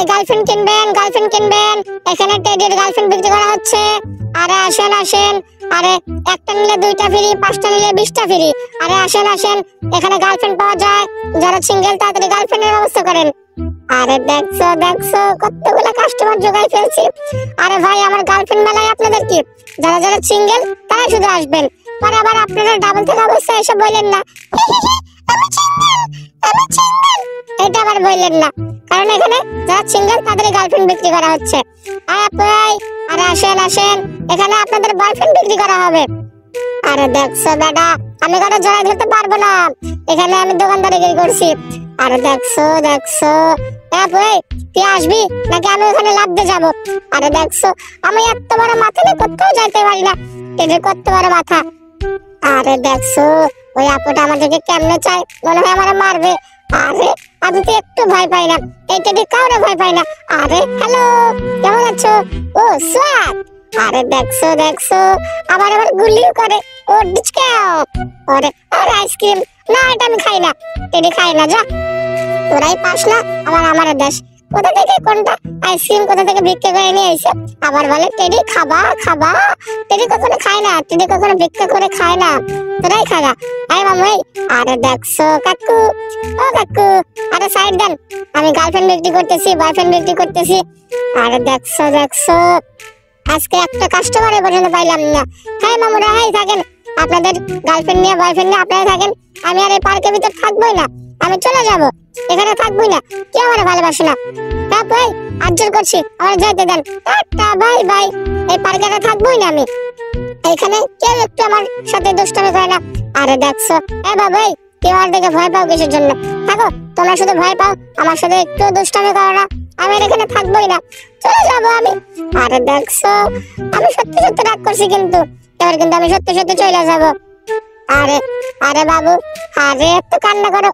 ভাই গার্লফ্রেন্ড কিনবেন এখানে টেডির গার্লফ্রেন্ড বিক্রি করা হচ্ছে। আরে আসেন আসেন, আরে একটা নিলে 2টা ফ্রি, 5টা নিলে 20টা ফ্রি। আরে আসেন আসেন, এখানে গার্লফ্রেন্ড পাওয়া যায়, যারা সিঙ্গেল তাড়াতাড়ি গার্লফ্রেন্ডের ব্যবস্থা করেন। আরে দেখছো কতগুলো কাস্টমার জোগাই ফেলছি। আরে ভাই আমার গার্লফ্রেন্ড মেলায় আপনাদের কি, যারা যারা সিঙ্গেল তারা শুধু আসবেন, পরে আবার আপনারা ডাবল থেকে অবস্থায় এসে বললেন না আমি সিঙ্গেল, এটা আবার বললেন না, কারণ এখানে যারা সিঙ্গেল তাদের গার্লফ্রেন্ড বিক্রি করা হচ্ছে। আরে আসেন আসেন, এখানে আপনাদের বয়ফ্রেন্ড বিক্রি করা হবে। আরে দেখছো বেটা, আমি কথা জড়াই ধরতে পারবো না, এখানে আমি দোকানদারি করছি। আরে দেখছো তুই আসবি নাকি আমি ওখানে লাফ দিয়ে যাবো? আরে দেখছো আমি এত বড় মাথা নিয়ে কোথাও যাইতে পারি না, এদের কত বড় মাথা। আরে দেখছো ওই আপুটা আমাদেরকে কেমনে চাই, মনে হয় আমারে মারবে। আরে আমি তো একটু ভয় পাই না, এইটা দিয়ে কাউরে ভয় পাই না। আরে হ্যালো, কেমন আছো? ও সোয়াগ। আরে দেখছো আবার গুলি করে, ও ডিচকাও। আরে আইসক্রিম না, এটা আমি খাই না, টেডি খাই না, যা তোরাই পাস না আমার দেশ। কোথা থেকে কোনটা আইসক্রিম কোথা থেকে ভিক্ষা করে নিয়ে এসে আবার বলে টেডি খাবা। টেডি কখনো খায় না, টেডি কখনো ভিক্ষা করে খায় না, তোরাই খাগা। আয় মামু। আরে দেখছো কাকু, ও কাকু আরে সাইড দেন, আমি গার্লফ্রেন্ড বিক্রি করতেছি, বয়ফ্রেন্ড বিক্রি করতেছি। আরে দেখছো আজকে একটা কাস্টমার পর্যন্ত পাইলাম না। হ্যাঁ মামুরা, হাই থাকেন, আপনাদের গার্লফ্রেন্ড নিয়ে বয়ফ্রেন্ড নিয়ে আপনারা থাকেন, আমি আর এই পার্কের ভিতর থাকবোই না, আমি চলে যাব, এখানে থাকবোই না, কেউ আমার ভালোবাসে না। হ্যাঁ ভাই আজ্জল করছি, আমার যাইতে দেন, টাটা বাই বাই, এই পার্কে থাকবোই না আমি, এখানে কেউ একটু আমার সাথে দুষ্টামি করে না। আরে দেখছো বাবাই, কেউ আর দেখে ভয় পাও কিসের জন্য? থাকো তোমরা শুধু ভয় পাও, আমার সাথে একটু দুষ্টামি করো না, আমি এখানে থাকবোই না, চলে যাবো আমি। আরে দেখছো আমি সত্যি রাগ করছি, কিন্তু এবার কিন্তু আমি সত্যি চলে যাবো। আরে বাবু, আরে এত কান্না করো,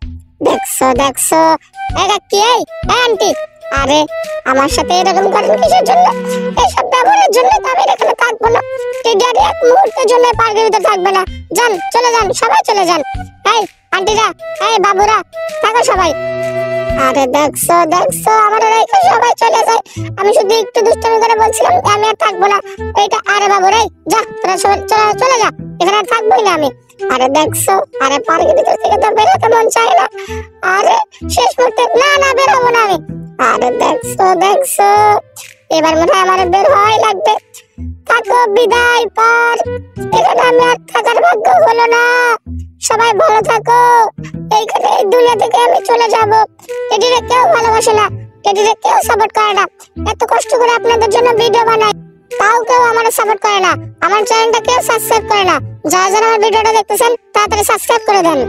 দেখছো কি এই আন্টি, আরে আমার সাথে এরকম করেন কিসের জন্য? এইসব ব্যবহারের জন্য তো আমি এখানে থাকবো না, টেডি এক মুহূর্তের জন্য পার্কের ভিতরে থাকবে না, যান চলে যান, সবাই চলে যান। এই আন্টিরা, এই বাবুরা, থাকো সবাই। আরে দেখছো আমার রেখে সবাই চলে যায়, আমি শুধু একটু দুষ্টামি করে বলছিলাম আমি আর থাকবো না এইটা। আরে বাবু রে, যা তোরা সবাই চলে যা, এখানে আর থাকবোই না আমি। আরে দেখছো, আরে পার্কের ভিতর থেকে তো বেরোতে মন চায় না, আরে শেষ মুহূর্তে না বেরোবো না আমি। আরে দেখছো এবার মনে হয় আমার বের হওয়াই লাগবে। থাকো বিদায় পার, এখানে আমি আর থাকার ভাগ্য হলো না, সবাই ভালো থাকো, এইখানে এই দুনিয়া থেকে আমি চলে যাব। টেডিরে কেউ ভালোবাসে না, টেডিরে কেউ সাপোর্ট করে না, এত কষ্ট করে আপনাদের জন্য ভিডিও বানাই, তাও কেউ আমার সাপোর্ট করে না, আমার চ্যানেলটা কেউ সাবস্ক্রাইব করে না। যারা যারা আমার ভিডিওটা দেখতেছেন তাড়াতাড়ি সাবস্ক্রাইব করে দেন।